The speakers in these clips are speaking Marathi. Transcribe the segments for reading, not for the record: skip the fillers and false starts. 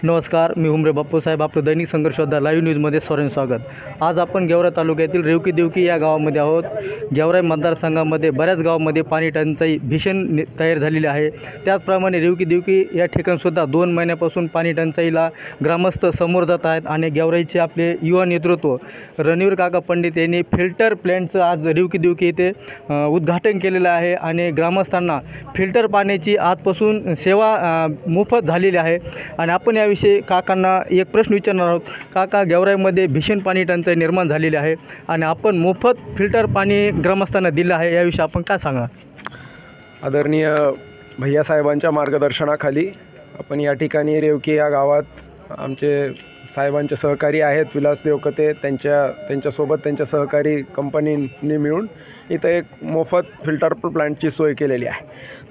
नमस्कार, मी हुमरे बापूसाहेब. आपलं दैनिक संघर्ष योद्धा लाईव्ह न्यूजमध्ये स्वागत. आज आपण गेवराई तालुक्यातील रेवकी देवकी या गावामध्ये आहोत. गेवराई मतदारसंघामध्ये बऱ्याच गावामध्ये पाणी टंचाई भीषण तयार झालेली आहे. त्याचप्रमाणे रेवकी देवकी या ठिकाणसुद्धा 2 महिन्यापासून पाणी टंचाईला ग्रामस्थ समोर जात आहेत. आणि गेवराईचे आपले युवा नेतृत्व रणवीर काका पंडित यांनी फिल्टर प्लॅन्टचं आज रेवकी देवकी येथे उद्घाटन केलेलं आहे. आणि ग्रामस्थांना फिल्टर पाण्याची आजपासून सेवा मोफत झालेली आहे. आणि आपण याविषयी काकांना एक प्रश्न विचारणार आहोत. काका, गेवराईमध्ये भीषण पाणी टंचाई निर्माण झालेली आहे आणि आपण मोफत फिल्टर पाणी ग्रामस्थांना दिलं आहे, याविषयी आपण काय सांगा? आदरणीय भैयासाहेबांच्या मार्गदर्शनाखाली आपण या ठिकाणी रेवकी या गावात आमचे साहेबांचे सहकारी आहेत विलास देवकते, त्यांच्यासोबत त्यांच्या सहकारी कंपनीने मिळून इथं एक मोफत फिल्टर प्लांटची सोय केलेली आहे.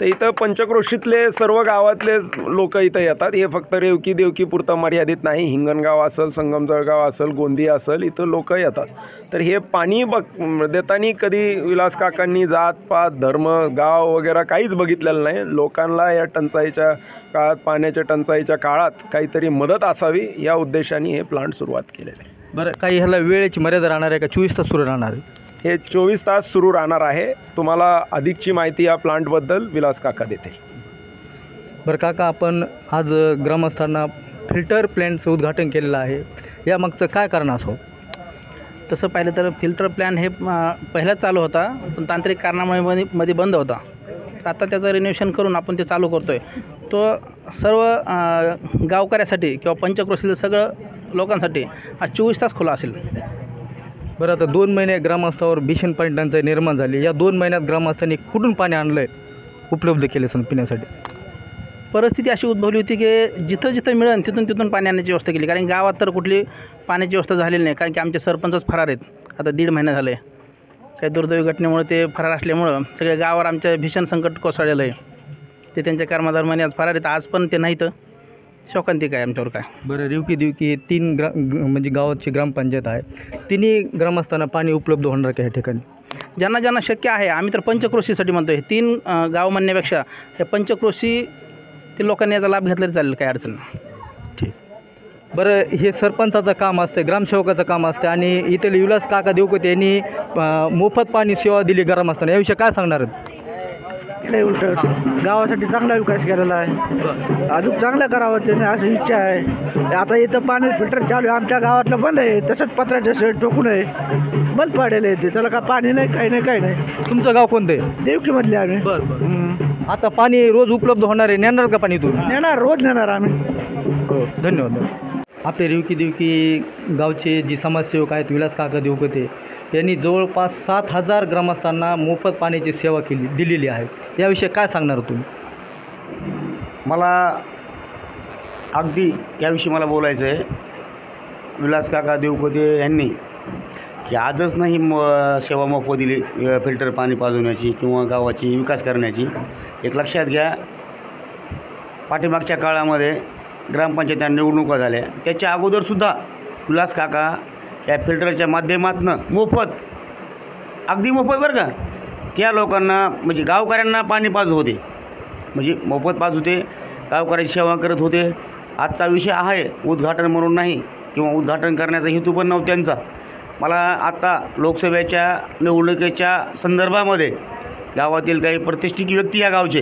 तर इथं पंचक्रोशीतले सर्व गावातले लोक इथं येतात. हे फक्त रेवकी देवकी पुरतं मर्यादित नाही. हिंगणगाव असेल, संगमजळगाव असेल, गोंदी असेल, इथं लोक येतात. तर हे पाणी देताना कधी विलास काकांनी जात पात धर्म गाव वगैरे काहीच बघितलेलं नाही. लोकांना या टंचाईच्या काळात, पाण्याच्या टंचाईच्या काळात काहीतरी मदत असावी या उद्देशाने हे प्लांट सुरुवात केलेलं आहे. बरं, काही ह्याला वेळेची मर्यादा राहणार आहे का? 24 तास सुरू राहणार आहे? हे 24 तास सुरू राहणार आहे. तुम्हाला अधिकची माहिती या प्लांटबद्दल विलास काका देतील. बरं काका, आपण आज ग्रामस्थांना फिल्टर प्लॅन्टचं उद्घाटन केलेलं आहे, यामागचं काय कारण असो? तसं पाहिलं तर फिल्टर प्लॅन हे पहिलाच चालू होता, पण तांत्रिक कारणामुळे मध्ये बंद होता. आता त्याचं रिनोव्हेशन करून आपण ते चालू करतो आहे. तो सर्व गावकऱ्यासाठी किंवा पंचक्रोशीतील सगळं लोकांसाठी आज 24 तास खुला असेल. बरं, आता 2 महिने ग्रामस्थावर भीषण पाणी टंचाई निर्माण झाली. या 2 महिन्यात ग्रामस्थांनी कुठून पाणी आणलं आहे, उपलब्ध केले सण पिण्यासाठी? परिस्थिती अशी उद्भवली होती की जिथं जिथं मिळेल तिथून पाणी आणण्याची व्यवस्था केली. कारण गावात तर कुठली पाण्याची व्यवस्था झालेली नाही. कारण की आमचे सरपंचच फरार आहेत. आता 1.5 महिना झाले. काही दुर्दैवी घटनेमुळे ते फरार असल्यामुळं सगळ्या गावावर आमच्या भीषण संकट कोसळलेलं आहे. ते त्यांच्या कर्मधर्माने आज फरार आहेत. आज पण ते नाहीत. शोकांतिक आहे आमच्यावर. काय बरं, रेवकी देवकी 3 म्हणजे गावाची ग्रामपंचायत आहे. तिन्ही ग्रामस्थांना पाणी उपलब्ध होणार का या ठिकाणी? ज्यांना ज्यांना शक्य आहे. आम्ही तर पंचक्रोशीसाठी म्हणतो. हे 3 गाव म्हणण्यापेक्षा हे पंचक्रोशी ते लोकांनी याचा लाभ घेतला चालेल, काही अडचण नाही. ठीक. बरं, हे सरपंचाचं काम असते, ग्रामसेवकाचं काम असते, आणि इथे विलास काका देवकते यांनी मोफत पाणी सेवा दिली ग्रामस्थांना, याविषयी काय सांगणार आहेत? नाही, उलट गावासाठी चांगला विकास केलेला आहे. अजून चांगलं करावं त्याने अशी इच्छा आहे. आता इथं पाणी फिल्टर चालू आहे. आमच्या गावातलं बंद आहे. तसंच पत्राच्या शेड टोकून आहे, बंद पाडेल आहे ते. त्याला का पाणी नाही, काही नाही. तुमचं गाव कोणतं आहे? देवकीमधले आम्ही. बरं. आता पाणी रोज उपलब्ध होणार आहे, नेणार का पाणी इथून? नेणार, रोज नेणार आम्ही. हो, धन्यवाद. आपले रेवकी देवकी गावचे जे समाजसेवक आहेत विलास काका देवकते यांनी जवळपास 7,000 ग्रामस्थांना मोफत पाण्याची सेवा दिलेली आहे. याविषयी काय सांगणार तुम्ही? मला अगदी याविषयी मला बोलायचं आहे. विलास काका देवकते यांनी की आजच नाही सेवा मोफत दिली फिल्टर पाणी पाजवण्याची किंवा गावाची विकास करण्याची. एक लक्षात घ्या, पाठीमागच्या काळामध्ये ग्रामपंचायत निवडणुका झाल्या, त्याच्या अगोदरसुद्धा विलास काका या फिल्टरच्या माध्यमातून मोफत, अगदी मोफत बरं का, त्या लोकांना म्हणजे गावकऱ्यांना पाणी पाजत होते. म्हणजे मोफत पाजत होते, गावकऱ्याची सेवा करत होते. आजचा विषय आहे उद्घाटन म्हणून नाही, किंवा उद्घाटन करण्याचा हेतू पण नव्हता त्यांचा. मला आता लोकसभेच्या निवडणुकीच्या संदर्भामध्ये गावातील काही प्रतिष्ठित व्यक्ती या गावचे,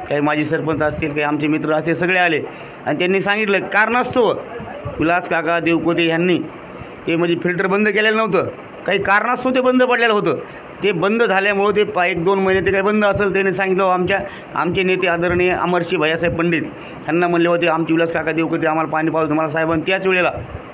काही माजी सरपंच असतील, काही आमचे मित्र असतील, सगळे आले आणि त्यांनी सांगितलं कारणास्तव विलास काका देवकते यांनी ते म्हणजे फिल्टर बंद केलेलं नव्हतं. काही कारणास्तव ते बंद पडलेलं होतं. ते बंद झाल्यामुळं ते 1-2 महिने ते काही बंद असेल. त्याने सांगितलं आमचे नेते आदरणीय अमरसिंह भैयासाहेब पंडित यांना म्हणले होते आमचे विलास काका देवकते आम्हाला पाणी पाजतो. मला साहेबांनी त्याच वेळेला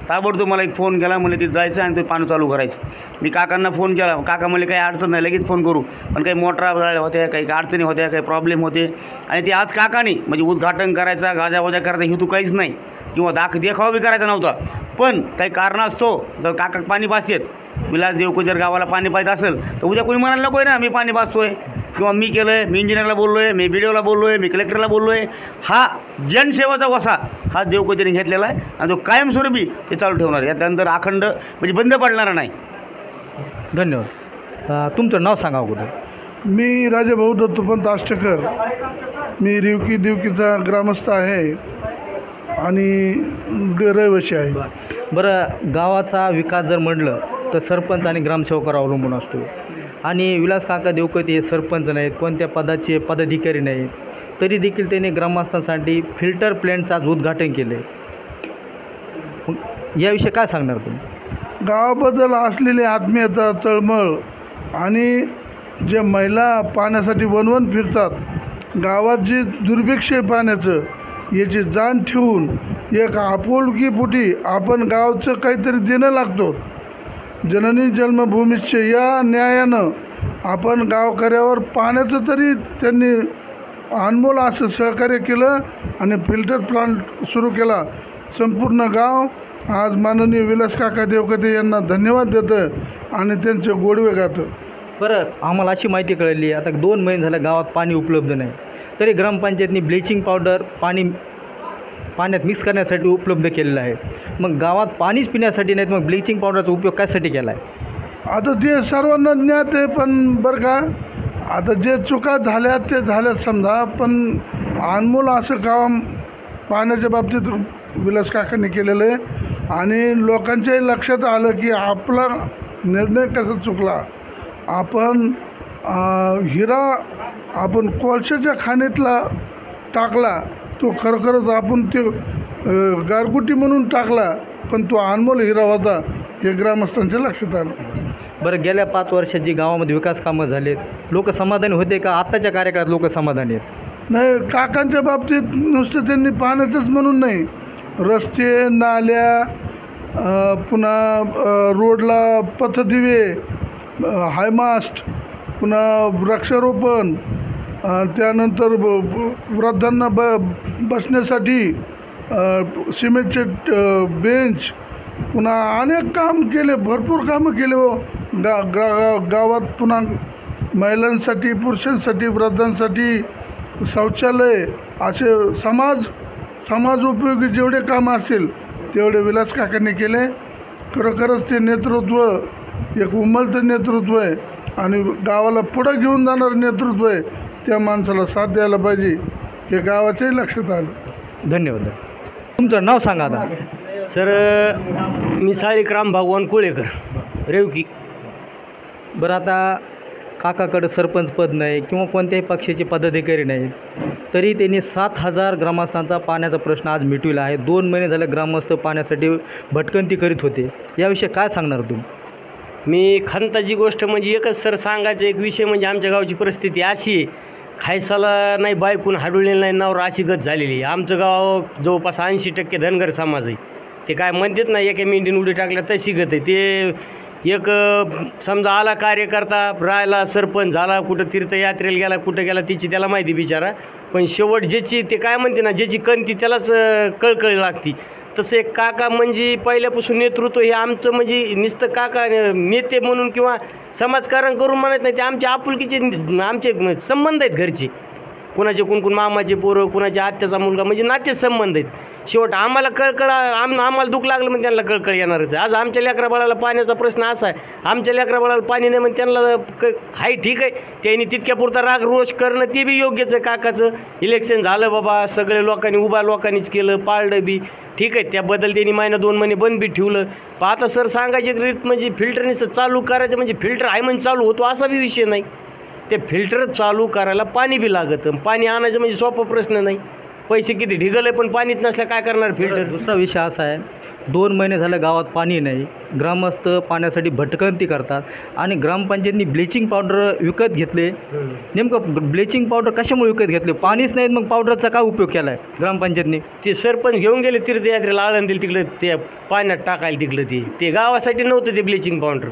ताबडतोब मला एक फोन केला. म्हणले तिथे जायचं आणि ते पाणी चालू करायचं. मी काकांना फोन केला. काका म्हणले काही अडचण नाही, लगेच फोन करू. पण काही मोटरा झाल्या होत्या, काही अडचणी होत्या, काही प्रॉब्लेम होते. आणि ते आज काकानी म्हणजे उद्घाटन करायचा, गाजावाजा करायचा हेतू काहीच नाही, किंवा देखावा बी करायचा नव्हता. पण काही कारणास्तव जर काका पाणी पाजतात, विलास देवकते जर गावाला पाणी पाहिजे असेल तर उद्या कोणी म्हणायला नको आहे ना मी पाणी पाजतो आहे, किंवा मी केलं आहे, मी इंजिनियरला बोललो आहे, मी BDOला बोललो आहे, मी कलेक्टरला बोललो आहे. हा जनसेवाचा वसा हा देवकतेने घेतलेला आहे आणि तो कायमस्वरूपी ते चालू ठेवणार आहे. त्यानंतर अखंड म्हणजे बंद पडणारा नाही. धन्यवाद. तुमचं नाव सांगा अगोदर. मी राजाभाऊ दत्तोपंत आष्टेकर, मी रिवकी देवकीचा ग्रामस्थ आहे आणि रहिवासी आहे. बरं, गावाचा विकास जर म्हटलं तर सरपंच आणि ग्रामसेवकावर अवलंबून असतो. आणि विलास काका देवकते हे सरपंच नाहीत, कोणत्या पदाचे पदाधिकारी नाहीत, तरी देखील त्यांनी ग्रामस्थांसाठी फिल्टर प्लॅन्टचं आज उद्घाटन केलं आहे. याविषयी काय सांगणार तुम्ही? गावाबद्दल असलेली आत्मीयता, तळमळ आणि जे महिला पाण्यासाठी वणवण फिरतात, गावात जे दुर्भिक्ष आहे पाण्याचं याची जाण ठेवून एक आपुलकीपोटी आपण गावचं काहीतरी देणं लागतो. जननी जन्मभूमीचे या न्यायानं आपण गावकऱ्यावर पाण्याचं तरी त्यांनी अनमोल असं सहकार्य केलं आणि फिल्टर प्लांट सुरू केला. संपूर्ण गाव आज माननीय विलास काका देवकते यांना धन्यवाद देतं आणि त्यांचे गोडवे गातं. बरं, आम्हाला अशी माहिती कळली, आता 2 महिने झाले गावात पाणी उपलब्ध नाही, तरी ग्रामपंचायतनी ब्लिचिंग पावडर पाण्यात मिक्स करण्यासाठी उपलब्ध केलेलं आहे. मग गावात पाणीच पिण्यासाठी नाहीत, मग ब्लिचिंग पावडरचा उपयोग कशासाठी केला आहे? आता ते सर्वांना ज्ञात आहे, पण बरं का आता जे चुका झाल्या ते झाल्यात समजा, पण अनमोल असं काम पाण्याच्या बाबतीत विलास काकांनी केलेलं आहे आणि लोकांच्याही लक्षात आलं की आपला निर्णय कसा चुकला. आपण हिरा आपण कोळशाच्या खाणीतला टाकला, तो खरोखरच आपण ते गारगुटी म्हणून टाकला, पण तो अनमोल हिरा होता हे ग्रामस्थांच्या लक्षात आलं. बरं, गेल्या 5 वर्षात जी गावामध्ये विकास कामं झालेत, लोक समाधानी होते का? आत्ताच्या कार्यकाळात लोक समाधानी आहेत? नाही, काकांच्या बाबतीत नुसतं त्यांनी पाण्याचंच म्हणून नाही, रस्ते, नाल्या, पुन्हा रोडला पथदिवे, हायमास्ट, पुन्हा वृक्षारोपण, त्यानंतर वृद्धांना बसण्यासाठी सिमेंटचे बेंच, पुन्हा अनेक काम केले, भरपूर कामं केले हो गावात. पुन्हा महिलांसाठी, पुरुषांसाठी, वृद्धांसाठी शौचालय, असे समाज उपयोगी जेवढे कामं असतील तेवढे विलास काकांनी केले. खरोखरच ते नेतृत्व एक उमलतं नेतृत्व आहे आणि गावाला पुढं घेऊन जाणारं नेतृत्व आहे. त्या माणसाला साथ द्यायला पाहिजे हे गावाच्याही लक्षात आलं. धन्यवाद. तुमचं नाव सांगा आता. सर, मी साळीराम भगवान कोळेकर, रेवकी. बरं, आता काकाकडं सरपंच पद नाही किंवा कोणत्याही पक्षाचे पदाधिकारी नाहीत, तरी त्यांनी 7,000 ग्रामस्थांचा पाण्याचा प्रश्न आज मिटविला आहे. 2 महिने झाले ग्रामस्थ पाण्यासाठी भटकंती करीत होते. याविषयी काय सांगणार तुम्ही? मी खंताची गोष्ट म्हणजे एकच सर सांगायचं एक विषय म्हणजे आमच्या गावची परिस्थिती अशी आहे, खायसाला नाही बायकून हाडवलेलं नाही नवरा अशी गत झालेली आहे. आमचं गाव जवळपास 80% धनगर समाज आहे. ते काय म्हणतात ना, एका मेंढीने उडी टाकल्या तशी गत आहे. ते एक समजा आला कार्यकर्ता, राहिला सरपंच झाला, कुठं तीर्थयात्रेला गेला, कुठं गेला तिची त्याला माहिती बिचारा, पण शेवट ज्याची ते काय म्हणते ना, ज्याची कणती त्यालाच कळकळी लागती. तसं एक काका म्हणजे पहिल्यापासून नेतृत्व हे आमचं म्हणजे नुसतं काका नेते म्हणून किंवा समाजकारण करून म्हणत नाही, ते आमचे आपुलकीचे आमचे संबंध आहेत घरचे. कुणाचे कोण मामाचे पोरं, कुणाच्या आत्याचा मुलगा, म्हणजे नाते संबंध आहेत. शेवट आम्हाला कळकळ आम्हाला दुःख लागलं म्हणजे त्यांना कळकळ येणारच आहे. आज आमच्या लेकराबाळाला पाण्याचा प्रश्न असा आहे, आमच्या लेकराबाळाला पाणी नाही म्हणजे त्यांना हाय ठीक आहे, त्यांनी तितक्यापुरता राग रोष करणं ते बी योग्यच आहे. काकाचं इलेक्शन झालं बाबा, सगळे लोकांनी उभा लोकांनीच केलं, पाळलं बी ठीक आहे, त्याबद्दल त्यांनी 2 महिने बंद बी ठेवलं. पण आता सर सांगायची रीत म्हणजे फिल्टरनीच चालू करायचं, म्हणजे फिल्टर आहे म्हणजे चालू होतो असा बी विषय नाही. ते फिल्टर चालू करायला पाणी बी लागतं, पाणी आणायचं म्हणजे सोपा प्रश्न नाही. पैसे किती ढिगले पण पाणीच नसल्या काय करणार फिल्टर. दुसरा विषय असा आहे, 2 महिने झाले गावात पाणी नाही, ग्रामस्थ पाण्यासाठी भटकंती करतात आणि ग्रामपंचायतनी ब्लिचिंग पावडर विकत घेतले. नेमकं ब्लिचिंग पावडर कशामुळे विकत घेतले? पाणीच नाहीत, मग पावडरचा काय उपयोग केला आहे ग्रामपंचायतनी? ते सरपंच घेऊन गेले तीर्थयात्रेला आळंदीला, तिकडे ते पाण्यात टाकायला तिकडं ते गावासाठी नव्हतं ते ब्लिचिंग पावडर.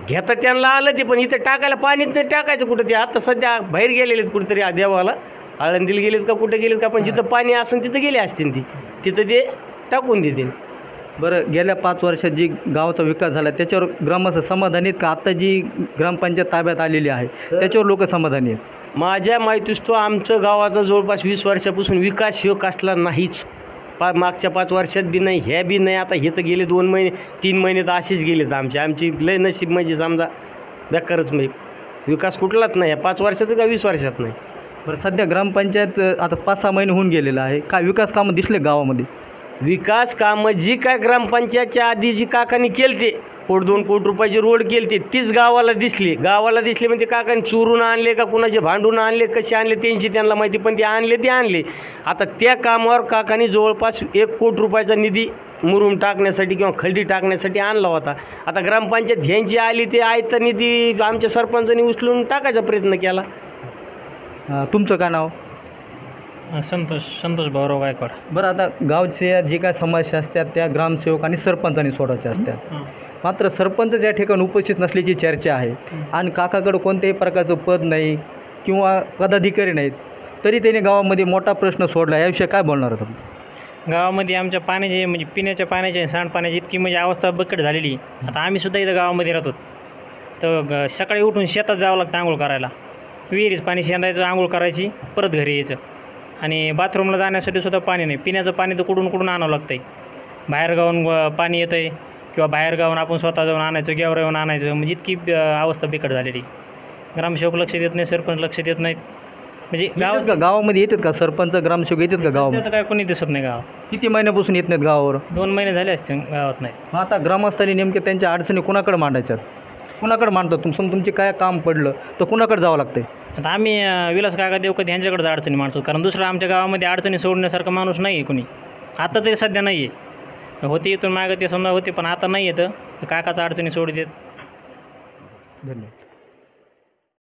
घेता त्यांना आलं ते, पण इथं टाकायला पाणीच नाही टाकायचं कुठं. ते आता सध्या बाहेर गेलेले आहेत कुठेतरी देवाला, आळंदीला गेलेत का कुठे गेलेत का, पण जिथं पाणी असेल तिथं गेले असतील तिथं ते टाकून देतील. बरं, गेल्या 5 वर्षात जी गावाचा विकास झाला त्याच्यावर ग्रामस्थ समाधानी आहेत का? आत्ता जी ग्रामपंचायत ताब्यात आलेली आहे त्याच्यावर लोक समाधानी आहेत? माझ्या माहितीस तो आमचं गावाचा जवळपास 20 वर्षापासून विकास ह्यो कसला नाहीच. मागच्या 5 वर्षात बी नाही, ह्या बी नाही. आता हे तर गेले 2 महिने 3 महिने तर असेच गेलेत आमची लय नशीब म्हणजे समजा बेकारच. विकास कुठलाच नाही 5 वर्षात का 20 वर्षात नाही. बरं, सध्या ग्रामपंचायत आता 5-6 महिने होऊन गेलेलं आहे. काय विकास कामं दिसले गावामध्ये? विकास कामं जी काय ग्रामपंचायतच्या आधी जी काकांनी केली ते 1.2 कोटी रुपयाचे रोड केले तीच गावाला दिसली म्हणजे काकांनी चोरून आणले का कुणाचे भांडून आणले कसे आणले त्यांना माहिती, पण ते आणले. आता त्या कामावर काकांनी जवळपास 1 कोटी रुपयाचा निधी मुरुम टाकण्यासाठी किंवा खड्डी टाकण्यासाठी आणला होता. आता ग्रामपंचायत ह्यांची आली ते आयता निधी आमच्या सरपंचांनी उचलून टाकायचा प्रयत्न केला. तुमचं काय नाव? संतोष भाऊराव गायकवाड. बरं, आता गावच्या जे काय समस्या असतात त्या ग्रामसेवक आणि सरपंचांनी सोडायच्या असतात. मात्र सरपंच या ठिकाणी उपस्थित नसल्याची चर्चा आहे आणि काकाकडं कोणत्याही प्रकारचं पद नाही किंवा पदाधिकारी नाहीत, तरी त्याने गावामध्ये मोठा प्रश्न सोडला. याविषयी काय बोलणार होतं? गावामध्ये आमच्या पाण्याचे म्हणजे पिण्याच्या पाण्याची आणि सांडपाण्याची इतकी म्हणजे अवस्था बिकट झालेली. आता आम्हीसुद्धा इथं गावामध्ये राहतो, तर सकाळी उठून शेतात जावं लागतं आंघोळ करायला. विहिरीच पाणी शेंदायचं, आंघोळ करायची, परत घरी यायचं. आणि बाथरूमला जाण्यासाठी सुद्धा पाणी नाही. पिण्याचं पाणी तर कुठून आणावं लागतं आहे. बाहेरगावून पाणी येतं आहे किंवा बाहेरगावून आपण स्वतः जाऊन आणायचं, गेवरा येऊन आणायचं. म्हणजे इतकी अवस्था बिकट झालेली. ग्रामसेवक लक्ष देत नाही, सरपंच लक्ष देत नाहीत. म्हणजे गावामध्ये येतात का सरपंच ग्रामसेवक येतात का गावामध्ये? काय कोणी दिसत नाही गावात. किती महिन्यापासून येत नाहीत गावावर? 2 महिने झाले असते गावात नाही. मग आता ग्रामस्थांनी नेमके त्यांच्या अडचणी कुणाकडे मांडायच्यात? कुणाकडे मांडतात? तुमचे काय काम पडलं तर कुणाकडे जावं लागतं? आता आम्ही विलास काका देवकते यांच्याकडे अडचणी मांडतो, कारण दुसरं आमच्या गावामध्ये अडचणी सोडण्यासारखा माणूस नाही आहे कोणी. आता तरी सध्या नाही आहे. होते इथून मागं ते समजा होते, पण आता नाही येतं. काकाचा अडचणी सोडू देत. धन्यवाद.